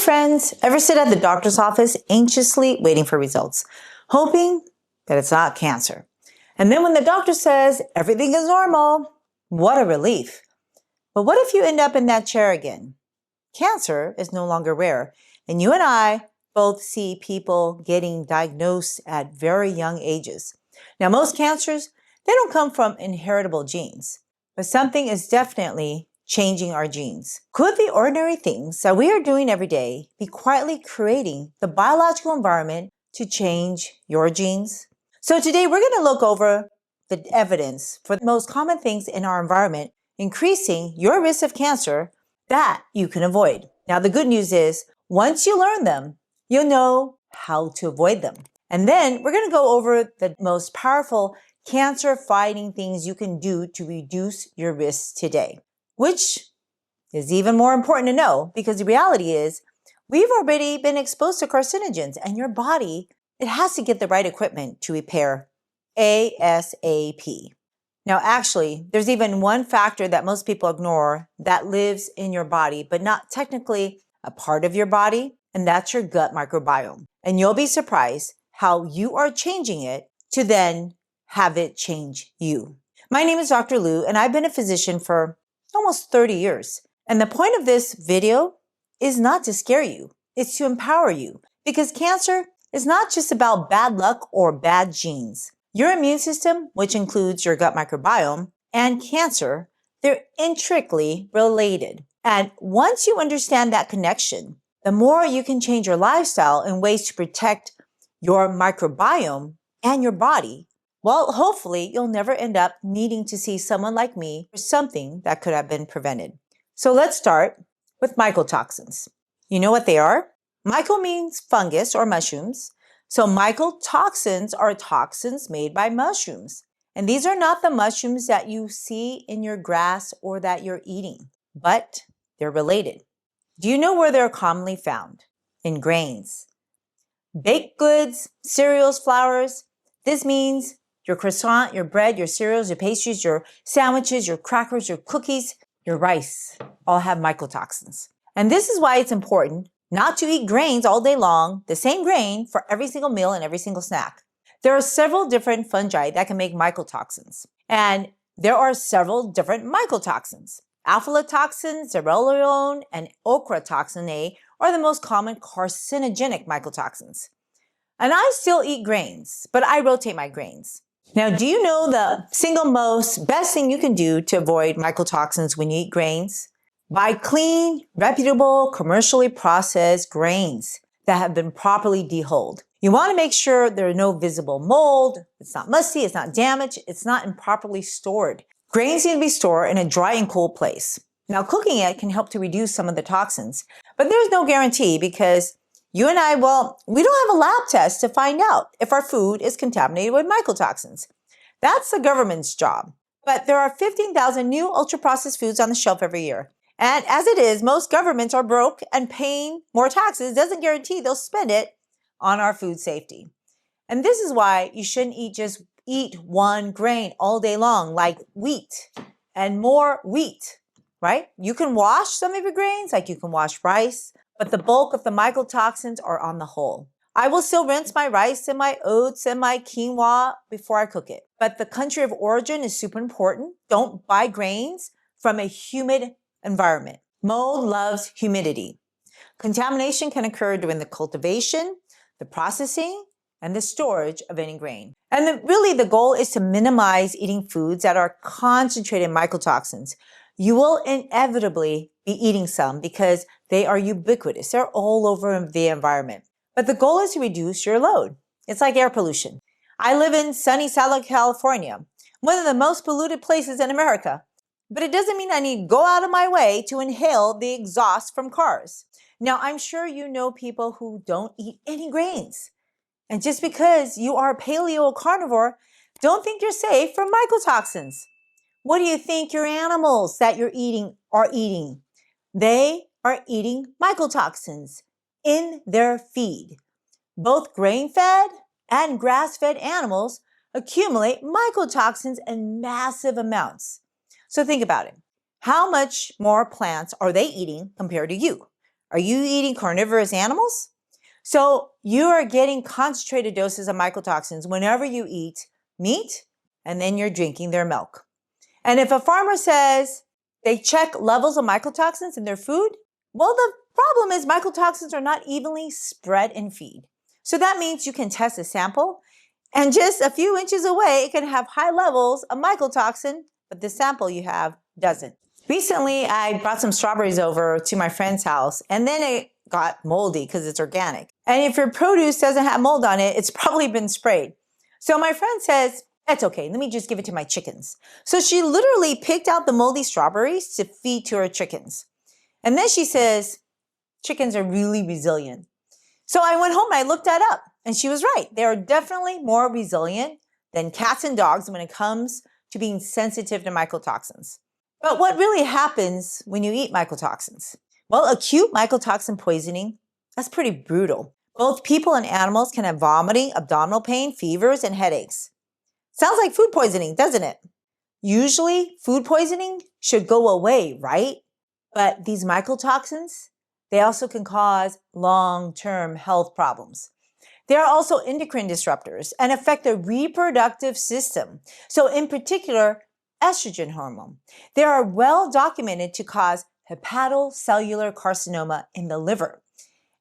friends, ever sit at the doctor's office anxiously waiting for results, hoping that it's not cancer? And then when the doctor says everything is normal, what a relief. But what if you end up in that chair again? Cancer is no longer rare, and you and I both see people getting diagnosed at very young ages. Now, most cancers, they don't come from inheritable genes, but something is definitely changing our genes. Could the ordinary things that we are doing every day be quietly creating the biological environment to change your genes? So today we're going to look over the evidence for the most common things in our environment increasing your risk of cancer that you can avoid. Now, the good news is once you learn them, you'll know how to avoid them. And then we're going to go over the most powerful cancer-fighting things you can do to reduce your risks today, which is even more important to know because the reality is we've already been exposed to carcinogens and your body, it has to get the right equipment to repair ASAP. Now, actually, there's even one factor that most people ignore that lives in your body, but not technically a part of your body, and that's your gut microbiome. And you'll be surprised how you are changing it to then have it change you. My name is Dr. Lou, and I've been a physician for almost 30 years. And the point of this video is not to scare you, it's to empower you. Because cancer is not just about bad luck or bad genes. Your immune system, which includes your gut microbiome, and cancer, they're intricately related. And once you understand that connection, the more you can change your lifestyle in ways to protect your microbiome and your body, well, hopefully you'll never end up needing to see someone like me for something that could have been prevented. So let's start with mycotoxins. You know what they are? Myco means fungus or mushrooms. So mycotoxins are toxins made by mushrooms. And these are not the mushrooms that you see in your grass or that you're eating, but they're related. Do you know where they're commonly found? In grains. Baked goods, cereals, flours. This means your croissant, your bread, your cereals, your pastries, your sandwiches, your crackers, your cookies, your rice all have mycotoxins. And this is why it's important not to eat grains all day long, the same grain for every single meal and every single snack. There are several different fungi that can make mycotoxins. And there are several different mycotoxins. Aflatoxin, zearalenone, and ochratoxin A are the most common carcinogenic mycotoxins. And I still eat grains, but I rotate my grains. Now, do you know the single most best thing you can do to avoid mycotoxins when you eat grains? Buy clean, reputable, commercially processed grains that have been properly dehulled. You want to make sure there are no visible mold, it's not musty, it's not damaged, it's not improperly stored. Grains need to be stored in a dry and cool place. Now, cooking it can help to reduce some of the toxins, but there's no guarantee because you and I, we don't have a lab test to find out if our food is contaminated with mycotoxins. That's the government's job. But there are 15,000 new ultra-processed foods on the shelf every year. And as it is, most governments are broke and paying more taxes doesn't guarantee they'll spend it on our food safety. And this is why you shouldn't eat one grain all day long, like wheat and more wheat, right? You can wash some of your grains, like you can wash rice, but the bulk of the mycotoxins are on the whole. I will still rinse my rice and my oats and my quinoa before I cook it. But the country of origin is super important. Don't buy grains from a humid environment. Mold loves humidity. Contamination can occur during the cultivation, the processing, and the storage of any grain. And really the goal is to minimize eating foods that are concentrated in mycotoxins. You will inevitably be eating some because they are ubiquitous. They're all over the environment. But the goal is to reduce your load. It's like air pollution. I live in sunny Southern California, one of the most polluted places in America. But it doesn't mean I need to go out of my way to inhale the exhaust from cars. Now, I'm sure you know people who don't eat any grains. And just because you are a paleo carnivore, don't think you're safe from mycotoxins. What do you think your animals that you're eating are eating? They are eating mycotoxins in their feed. Both grain-fed and grass-fed animals accumulate mycotoxins in massive amounts. So think about it. How much more plants are they eating compared to you? Are you eating carnivorous animals? So you are getting concentrated doses of mycotoxins whenever you eat meat and then you're drinking their milk. And if a farmer says they check levels of mycotoxins in their food, well, the problem is mycotoxins are not evenly spread in feed. So that means you can test a sample and just a few inches away, it can have high levels of mycotoxin, but the sample you have doesn't. Recently, I brought some strawberries over to my friend's house and then it got moldy because it's organic. And if your produce doesn't have mold on it, it's probably been sprayed. So my friend says, that's okay, let me just give it to my chickens. So she literally picked out the moldy strawberries to feed to her chickens. And then she says, chickens are really resilient. So I went home and I looked that up and she was right. They are definitely more resilient than cats and dogs when it comes to being sensitive to mycotoxins. But what really happens when you eat mycotoxins? Well, acute mycotoxin poisoning, that's pretty brutal. Both people and animals can have vomiting, abdominal pain, fevers, and headaches. Sounds like food poisoning, doesn't it? Usually, food poisoning should go away, right? But these mycotoxins, they also can cause long-term health problems. They are also endocrine disruptors and affect the reproductive system. So in particular, estrogen hormone. They are well documented to cause hepatocellular carcinoma in the liver.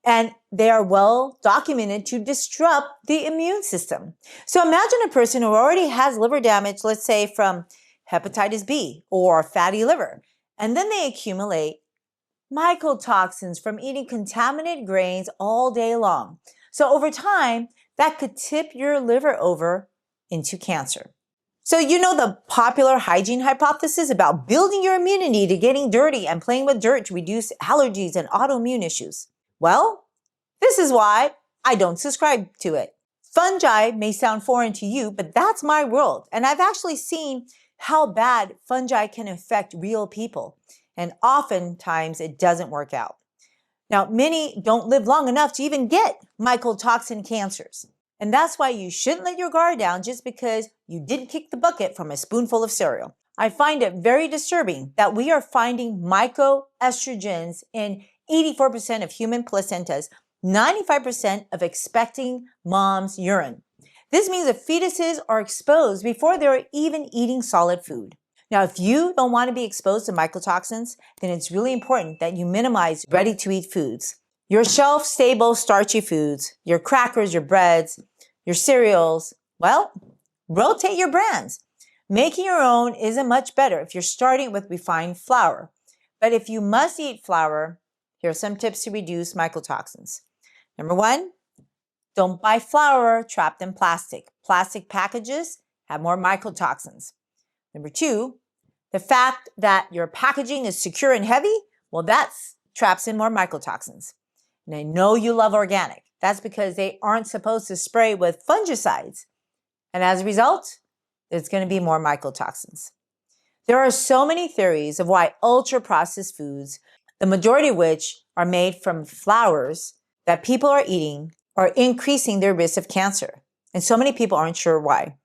And they are well documented to disrupt the immune system. So imagine a person who already has liver damage, let's say from hepatitis B or fatty liver, and then they accumulate mycotoxins from eating contaminated grains all day long. So over time, that could tip your liver over into cancer. So you know the popular hygiene hypothesis about building your immunity to getting dirty and playing with dirt to reduce allergies and autoimmune issues. Well, this is why I don't subscribe to it. Fungi may sound foreign to you, but that's my world. And I've actually seen how bad fungi can affect real people. And oftentimes it doesn't work out. Now, many don't live long enough to even get mycotoxin cancers. And that's why you shouldn't let your guard down just because you didn't kick the bucket from a spoonful of cereal. I find it very disturbing that we are finding mycoestrogens in 84% of human placentas, 95% of expecting mom's urine. This means that fetuses are exposed before they're even eating solid food. Now, if you don't want to be exposed to mycotoxins, then it's really important that you minimize ready-to-eat foods. Your shelf-stable starchy foods, your crackers, your breads, your cereals, well, rotate your brands. Making your own isn't much better if you're starting with refined flour. But if you must eat flour, here are some tips to reduce mycotoxins. Number one, don't buy flour trapped in plastic. Plastic packages have more mycotoxins. Number two, the fact that your packaging is secure and heavy, well, that traps in more mycotoxins. And I know you love organic. That's because they aren't supposed to spray with fungicides. And as a result, there's going to be more mycotoxins. There are so many theories of why ultra-processed foods, the majority of which are made from flours that people are eating, are increasing their risk of cancer. And so many people aren't sure why.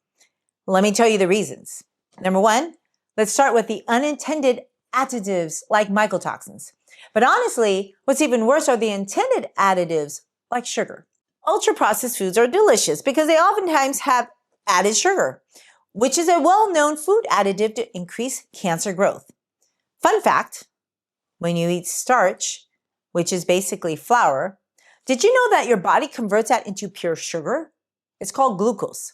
Let me tell you the reasons. Number one, let's start with the unintended additives like mycotoxins. But honestly, what's even worse are the intended additives like sugar. Ultra-processed foods are delicious because they oftentimes have added sugar, which is a well-known food additive to increase cancer growth. Fun fact, when you eat starch, which is basically flour, did you know that your body converts that into pure sugar? It's called glucose.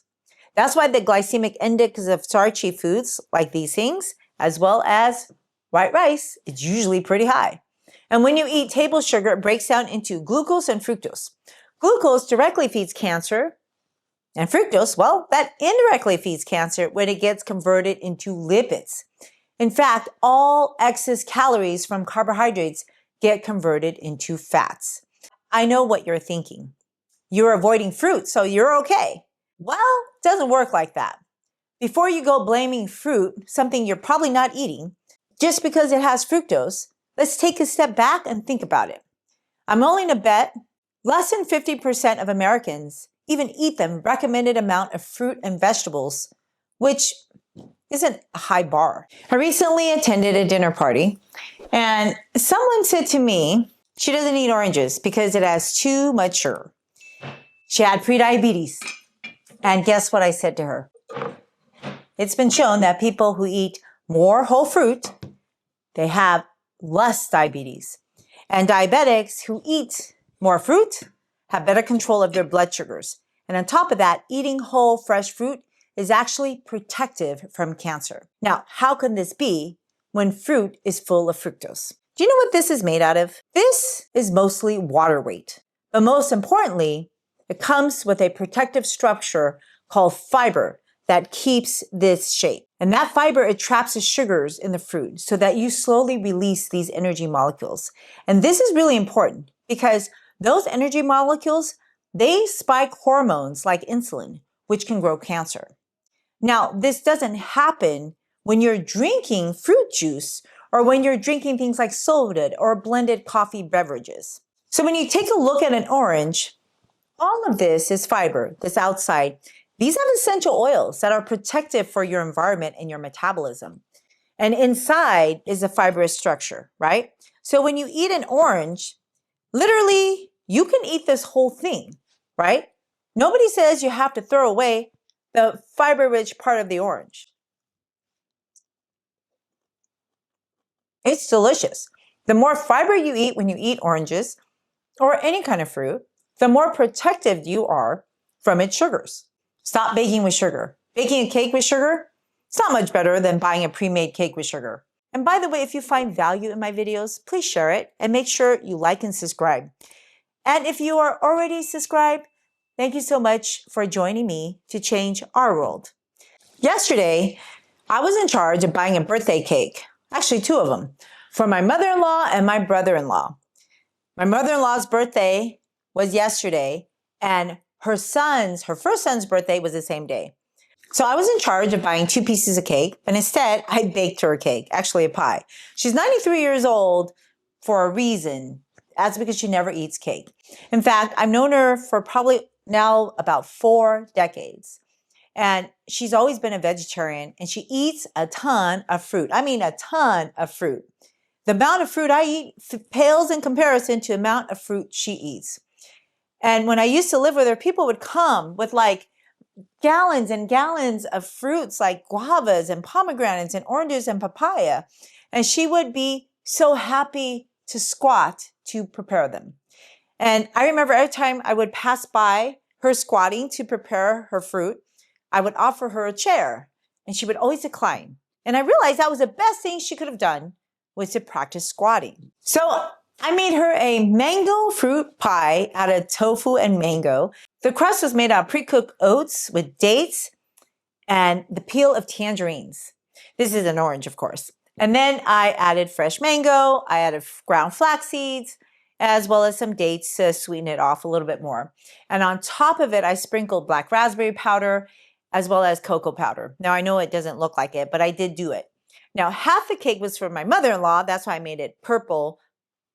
That's why the glycemic index of starchy foods like these things, as well as white rice, is usually pretty high. And when you eat table sugar, it breaks down into glucose and fructose. Glucose directly feeds cancer, and fructose, well, that indirectly feeds cancer when it gets converted into lipids. In fact, all excess calories from carbohydrates get converted into fats. I know what you're thinking. You're avoiding fruit, so you're okay. Well, it doesn't work like that. Before you go blaming fruit, something you're probably not eating, just because it has fructose, let's take a step back and think about it. I'm willing to bet less than 50% of Americans even eat the recommended amount of fruit and vegetables, which isn't a high bar. I recently attended a dinner party, and someone said to me, She doesn't eat oranges because it has too much sugar. She had prediabetes. And guess what I said to her? It's been shown that people who eat more whole fruit, they have less diabetes. And diabetics who eat more fruit have better control of their blood sugars. And on top of that, eating whole, fresh fruit is actually protective from cancer. Now, how can this be when fruit is full of fructose? Do you know what this is made out of? This is mostly water weight. But most importantly, it comes with a protective structure called fiber that keeps this shape. And that fiber, it traps the sugars in the fruit so that you slowly release these energy molecules. And this is really important because those energy molecules, they spike hormones like insulin, which can grow cancer. Now, this doesn't happen when you're drinking fruit juice or when you're drinking things like soda or blended coffee beverages. So when you take a look at an orange, all of this is fiber, this outside. These have essential oils that are protective for your environment and your metabolism. And inside is a fibrous structure, right? So when you eat an orange, literally, you can eat this whole thing, right? Nobody says you have to throw away the fiber-rich part of the orange. It's delicious. The more fiber you eat when you eat oranges or any kind of fruit, the more protective you are from its sugars. Stop baking with sugar. Baking a cake with sugar, it's not much better than buying a pre-made cake with sugar. And by the way, if you find value in my videos, please share it and make sure you like and subscribe. And if you are already subscribed, thank you so much for joining me to change our world. Yesterday, I was in charge of buying a birthday cake, actually 2 of them, for my mother-in-law and my brother-in-law. My mother-in-law's birthday was yesterday, and her first son's birthday was the same day. So I was in charge of buying 2 pieces of cake, but instead I baked her a cake, actually a pie. She's 93 years old for a reason. That's because she never eats cake. In fact, I've known her for probably now about 4 decades. And she's always been a vegetarian, and she eats a ton of fruit. I mean, a ton of fruit. The amount of fruit I eat pales in comparison to the amount of fruit she eats. And when I used to live with her, people would come with like gallons and gallons of fruits like guavas and pomegranates and oranges and papaya. And she would be so happy to squat to prepare them. And I remember every time I would pass by her squatting to prepare her fruit, I would offer her a chair and she would always decline. And I realized that was the best thing she could have done was to practice squatting. So I made her a mango fruit pie out of tofu and mango. The crust was made out of pre-cooked oats with dates and the peel of tangerines. This is an orange, of course. And then I added fresh mango, I added ground flax seeds, as well as some dates to sweeten it off a little bit more. And on top of it, I sprinkled black raspberry powder, as well as cocoa powder. Now, I know it doesn't look like it, but I did do it. Now, half the cake was for my mother-in-law. That's why I made it purple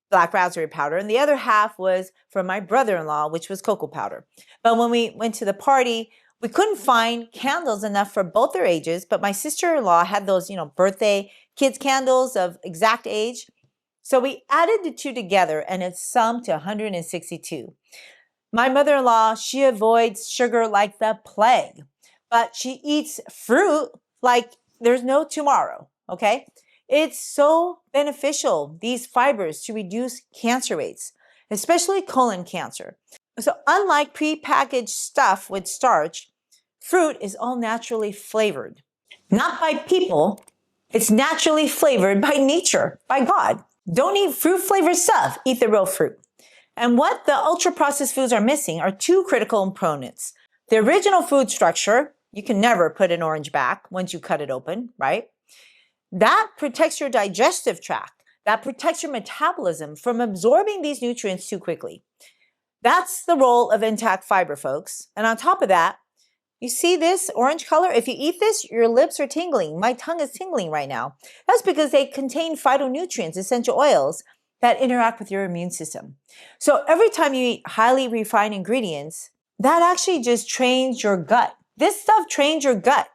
black raspberry powder. And the other half was for my brother-in-law, which was cocoa powder. But when we went to the party, we couldn't find candles enough for both their ages. But my sister-in-law had those, birthday kids candles of exact age. So we added the 2 together and it summed to 162. My mother-in-law, she avoids sugar like the plague, but she eats fruit like there's no tomorrow, okay? It's so beneficial, these fibers, to reduce cancer rates, especially colon cancer. So unlike prepackaged stuff with starch, fruit is all naturally flavored. Not by people, it's naturally flavored by nature, by God. Don't eat fruit-flavored stuff, eat the real fruit. And what the ultra-processed foods are missing are 2 critical components. The original food structure, you can never put an orange back once you cut it open, right? That protects your digestive tract. That protects your metabolism from absorbing these nutrients too quickly. That's the role of intact fiber, folks. And on top of that, you see this orange color? If you eat this, your lips are tingling. My tongue is tingling right now. That's because they contain phytonutrients, essential oils, that interact with your immune system. So every time you eat highly refined ingredients, that actually just trains your gut. This stuff trains your gut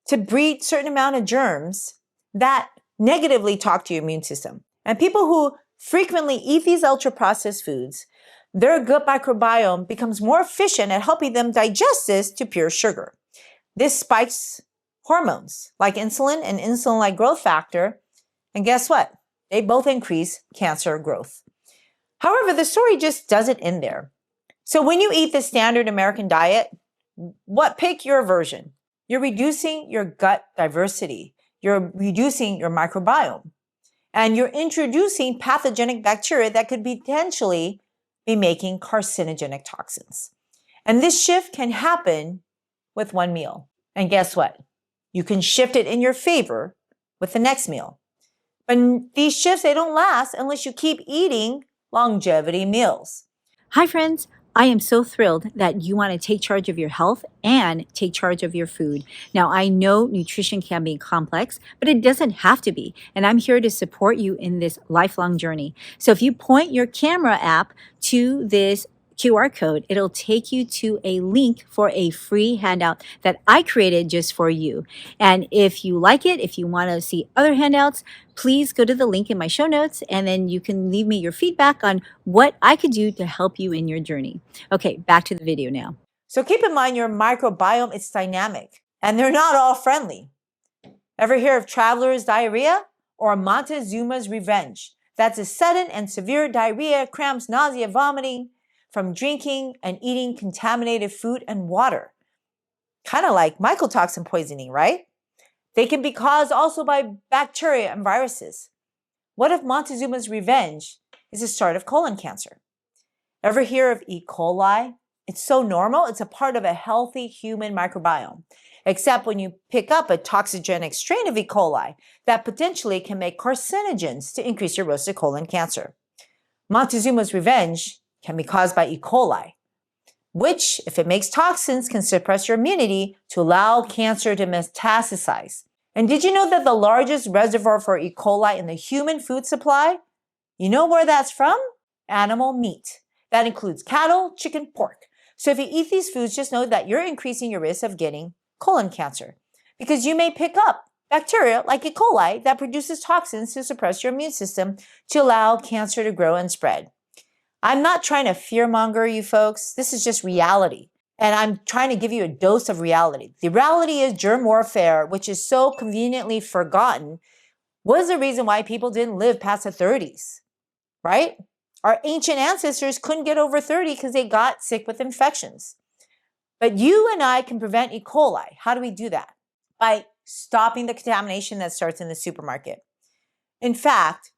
to breed certain amount of germs that negatively talk to your immune system. And people who frequently eat these ultra-processed foods, their gut microbiome becomes more efficient at helping them digest this to pure sugar. This spikes hormones like insulin and insulin-like growth factor, and guess what? They both increase cancer growth. However, the story just doesn't end there. So when you eat the standard American diet, pick your version. You're reducing your gut diversity. You're reducing your microbiome. And you're introducing pathogenic bacteria that could potentially be making carcinogenic toxins. And this shift can happen with one meal. And guess what? You can shift it in your favor with the next meal. But these shifts, they don't last unless you keep eating longevity meals. Hi, friends. I am so thrilled that you want to take charge of your health and take charge of your food. Now, I know nutrition can be complex, but it doesn't have to be. And I'm here to support you in this lifelong journey. So if you point your camera app to this QR code, it'll take you to a link for a free handout that I created just for you. And if you like it, if you want to see other handouts, please go to the link in my show notes, and then you can leave me your feedback on what I could do to help you in your journey. Okay, back to the video now. So keep in mind your microbiome is dynamic, and they're not all friendly. Ever hear of traveler's diarrhea or Montezuma's revenge? That's a sudden and severe diarrhea, cramps, nausea, vomiting from drinking and eating contaminated food and water. Kind of like mycotoxin poisoning, right? They can be caused also by bacteria and viruses. What if Montezuma's revenge is the start of colon cancer? Ever hear of E. coli? It's so normal. It's a part of a healthy human microbiome. Except when you pick up a toxigenic strain of E. coli that potentially can make carcinogens to increase your risk of colon cancer. Montezuma's revenge can be caused by E. coli, which, if it makes toxins, can suppress your immunity to allow cancer to metastasize. And did you know that the largest reservoir for E. coli in the human food supply? You know where that's from? Animal meat. That includes cattle, chicken, pork. So if you eat these foods, just know that you're increasing your risk of getting colon cancer, because you may pick up bacteria like E. coli that produces toxins to suppress your immune system to allow cancer to grow and spread. I'm not trying to fearmonger you folks. This is just reality. And I'm trying to give you a dose of reality. The reality is germ warfare, which is so conveniently forgotten, was the reason why people didn't live past the 30s, right? Our ancient ancestors couldn't get over 30 because they got sick with infections. But you and I can prevent E. coli. How do we do that? By stopping the contamination that starts in the supermarket. In fact,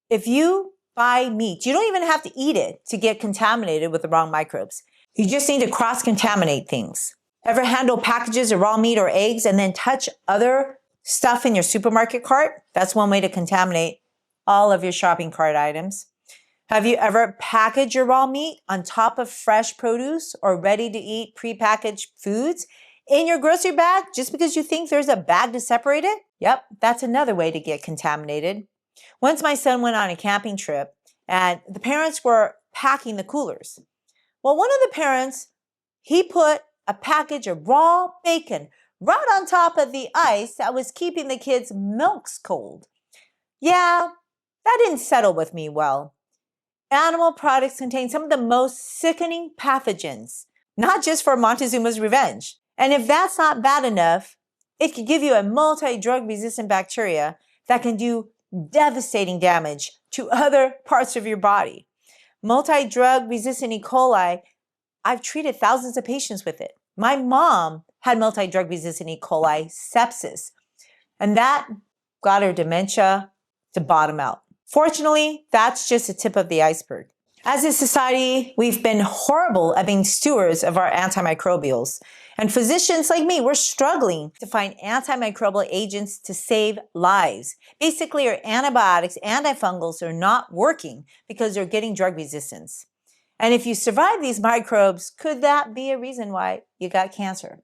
if you buy meat, you don't even have to eat it to get contaminated with the wrong microbes. You just need to cross-contaminate things. Ever handle packages of raw meat or eggs and then touch other stuff in your supermarket cart? That's one way to contaminate all of your shopping cart items. Have you ever packaged your raw meat on top of fresh produce or ready-to-eat prepackaged foods in your grocery bag just because you think there's a bag to separate it? Yep, that's another way to get contaminated. Once my son went on a camping trip and the parents were packing the coolers. Well, one of the parents, he put a package of raw bacon right on top of the ice that was keeping the kids' milks cold. Yeah, that didn't settle with me well. Animal products contain some of the most sickening pathogens, not just for Montezuma's revenge. And if that's not bad enough, it could give you a multi-drug resistant bacteria that can do devastating damage to other parts of your body. Multi-drug resistant E. coli, I've treated thousands of patients with it. My mom had multi-drug resistant E. coli sepsis, and that got her dementia to bottom out. Fortunately, that's just the tip of the iceberg. As a society, we've been horrible at being stewards of our antimicrobials. And physicians like me, we're struggling to find antimicrobial agents to save lives. Basically, our antibiotics, antifungals are not working because they're getting drug resistance. And if you survive these microbes, could that be a reason why you got cancer?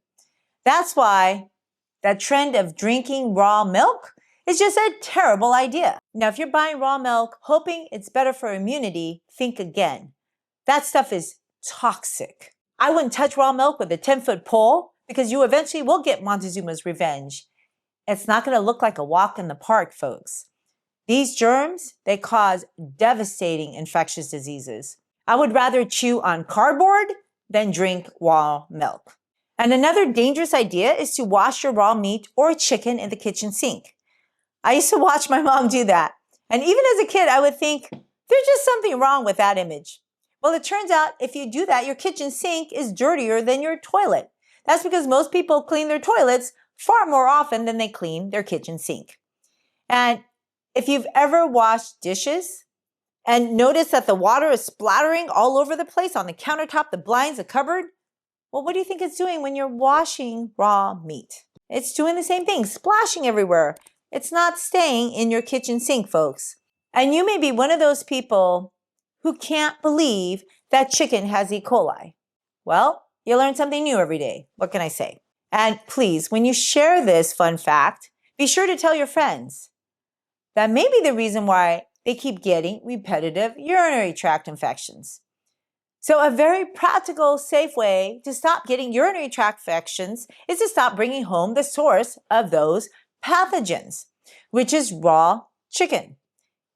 That's why that trend of drinking raw milk is just a terrible idea. Now, if you're buying raw milk hoping it's better for immunity, think again. That stuff is toxic. I wouldn't touch raw milk with a 10-foot pole because you eventually will get Montezuma's revenge. It's not going to look like a walk in the park, folks. These germs, they cause devastating infectious diseases. I would rather chew on cardboard than drink raw milk. And another dangerous idea is to wash your raw meat or chicken in the kitchen sink. I used to watch my mom do that. And even as a kid, I would think, there's just something wrong with that image. Well, it turns out if you do that, your kitchen sink is dirtier than your toilet. That's because most people clean their toilets far more often than they clean their kitchen sink. And if you've ever washed dishes and noticed that the water is splattering all over the place on the countertop, the blinds, the cupboard, well, what do you think it's doing when you're washing raw meat? It's doing the same thing, splashing everywhere. It's not staying in your kitchen sink, folks. And you may be one of those people who can't believe that chicken has E. coli. Well, you learn something new every day. What can I say? And please, when you share this fun fact, be sure to tell your friends. That may be the reason why they keep getting repetitive urinary tract infections. So a very practical, safe way to stop getting urinary tract infections is to stop bringing home the source of those pathogens, which is raw chicken.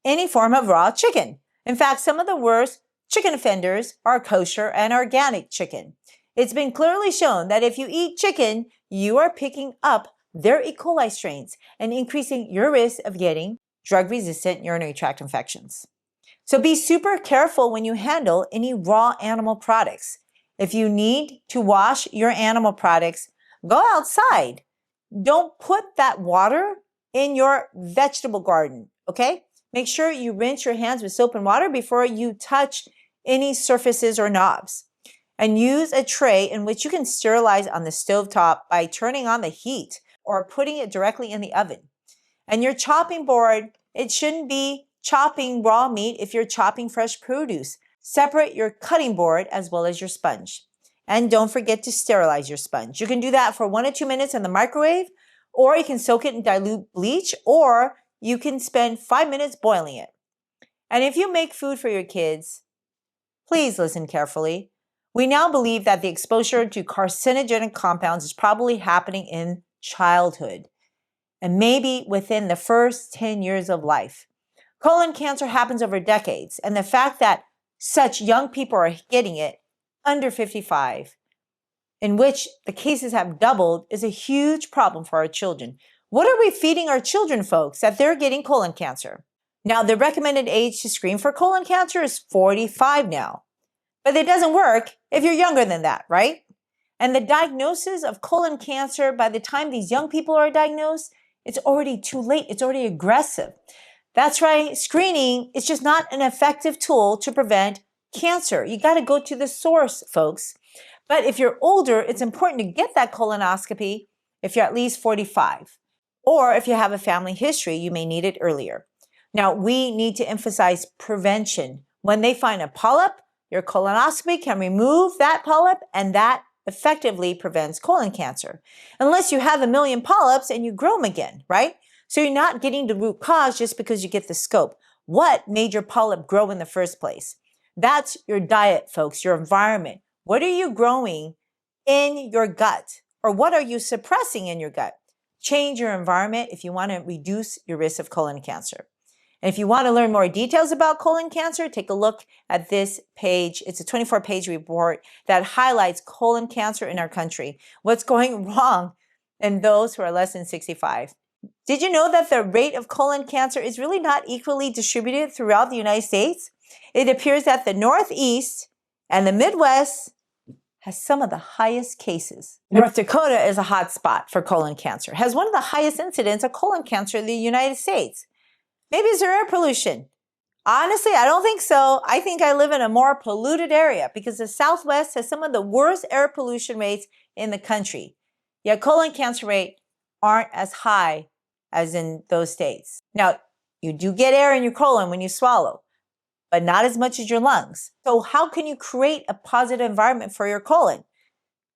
Any form of raw chicken. In fact, some of the worst chicken offenders are kosher and organic chicken. It's been clearly shown that if you eat chicken, you are picking up their E. coli strains and increasing your risk of getting drug-resistant urinary tract infections. So be super careful when you handle any raw animal products. If you need to wash your animal products, go outside. Don't put that water in your vegetable garden, okay? Make sure you rinse your hands with soap and water before you touch any surfaces or knobs. And use a tray in which you can sterilize on the stovetop by turning on the heat or putting it directly in the oven. And your chopping board, it shouldn't be chopping raw meat if you're chopping fresh produce. Separate your cutting board as well as your sponge. And don't forget to sterilize your sponge. You can do that for 1 to 2 minutes in the microwave, or you can soak it in dilute bleach, or you can spend 5 minutes boiling it. And if you make food for your kids, please listen carefully. We now believe that the exposure to carcinogenic compounds is probably happening in childhood and maybe within the first 10 years of life. Colon cancer happens over decades, and the fact that such young people are getting it under 55, in which the cases have doubled, is a huge problem for our children. What are we feeding our children, folks, that they're getting colon cancer? Now, the recommended age to screen for colon cancer is 45 now. But it doesn't work if you're younger than that, right? And the diagnosis of colon cancer, by the time these young people are diagnosed, it's already too late. It's already aggressive. That's right. Screening is just not an effective tool to prevent cancer. You got to go to the source, folks. But if you're older, it's important to get that colonoscopy if you're at least 45. Or if you have a family history, you may need it earlier. Now, we need to emphasize prevention. When they find a polyp, your colonoscopy can remove that polyp, and that effectively prevents colon cancer. Unless you have a million polyps and you grow them again, right? So you're not getting the root cause just because you get the scope. What made your polyp grow in the first place? That's your diet, folks, your environment. What are you growing in your gut? Or what are you suppressing in your gut? Change your environment if you want to reduce your risk of colon cancer. And if you want to learn more details about colon cancer, take a look at this page. It's a 24-page report that highlights colon cancer in our country, what's going wrong in those who are less than 65. Did you know that the rate of colon cancer is really not equally distributed throughout the United States? It appears that the Northeast and the Midwest has some of the highest cases. North Dakota is a hot spot for colon cancer, has one of the highest incidents of colon cancer in the United States. Maybe it's air pollution. Honestly, I don't think so. I think I live in a more polluted area because the Southwest has some of the worst air pollution rates in the country. Yet colon cancer rates aren't as high as in those states. Now, you do get air in your colon when you swallow, but not as much as your lungs. So how can you create a positive environment for your colon?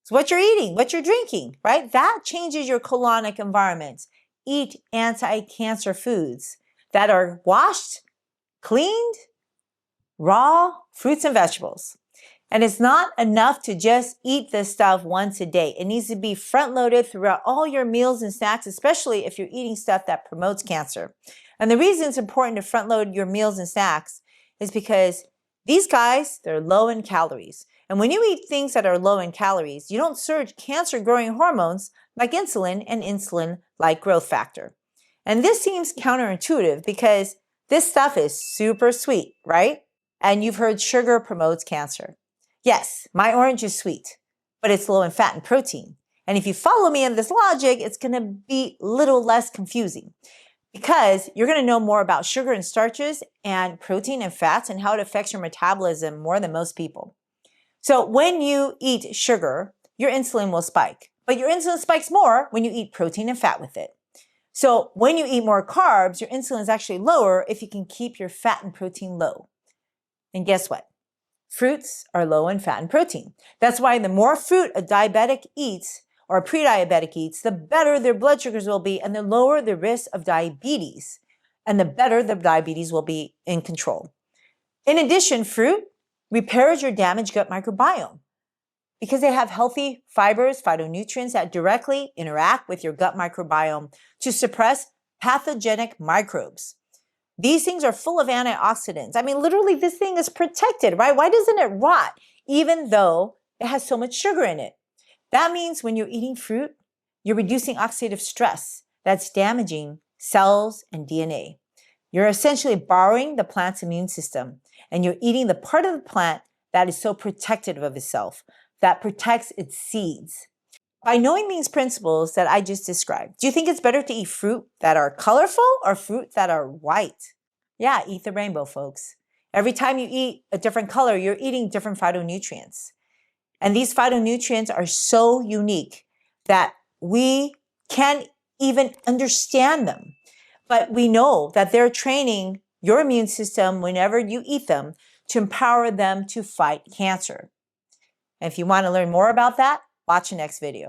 It's what you're eating, what you're drinking, right? That changes your colonic environment. Eat anti-cancer foods that are washed, cleaned, raw fruits and vegetables. And it's not enough to just eat this stuff once a day. It needs to be front-loaded throughout all your meals and snacks, especially if you're eating stuff that promotes cancer. And the reason it's important to front load your meals and snacks is because these guys, they're low in calories. And when you eat things that are low in calories, you don't surge cancer-growing hormones like insulin and insulin-like growth factor. And this seems counterintuitive because this stuff is super sweet, right? And you've heard sugar promotes cancer. Yes, my orange is sweet, but it's low in fat and protein. And if you follow me in this logic, it's going to be a little less confusing because you're going to know more about sugar and starches and protein and fats and how it affects your metabolism more than most people. So when you eat sugar, your insulin will spike, but your insulin spikes more when you eat protein and fat with it. So when you eat more carbs, your insulin is actually lower if you can keep your fat and protein low. And guess what? Fruits are low in fat and protein. That's why the more fruit a diabetic eats or a pre-diabetic eats, the better their blood sugars will be and the lower the risk of diabetes. And the better the diabetes will be in control. In addition, fruit repairs your damaged gut microbiome because they have healthy fibers, phytonutrients that directly interact with your gut microbiome to suppress pathogenic microbes. These things are full of antioxidants. I mean, literally, this thing is protected, right? Why doesn't it rot, even though it has so much sugar in it? That means when you're eating fruit, you're reducing oxidative stress that's damaging cells and DNA. You're essentially borrowing the plant's immune system, and you're eating the part of the plant that is so protective of itself, that protects its seeds. By knowing these principles that I just described, do you think it's better to eat fruit that are colorful or fruit that are white? Yeah, eat the rainbow, folks. Every time you eat a different color, you're eating different phytonutrients. And these phytonutrients are so unique that we can't even understand them. But we know that they're training your immune system whenever you eat them to empower them to fight cancer. And if you want to learn more about that, watch the next video.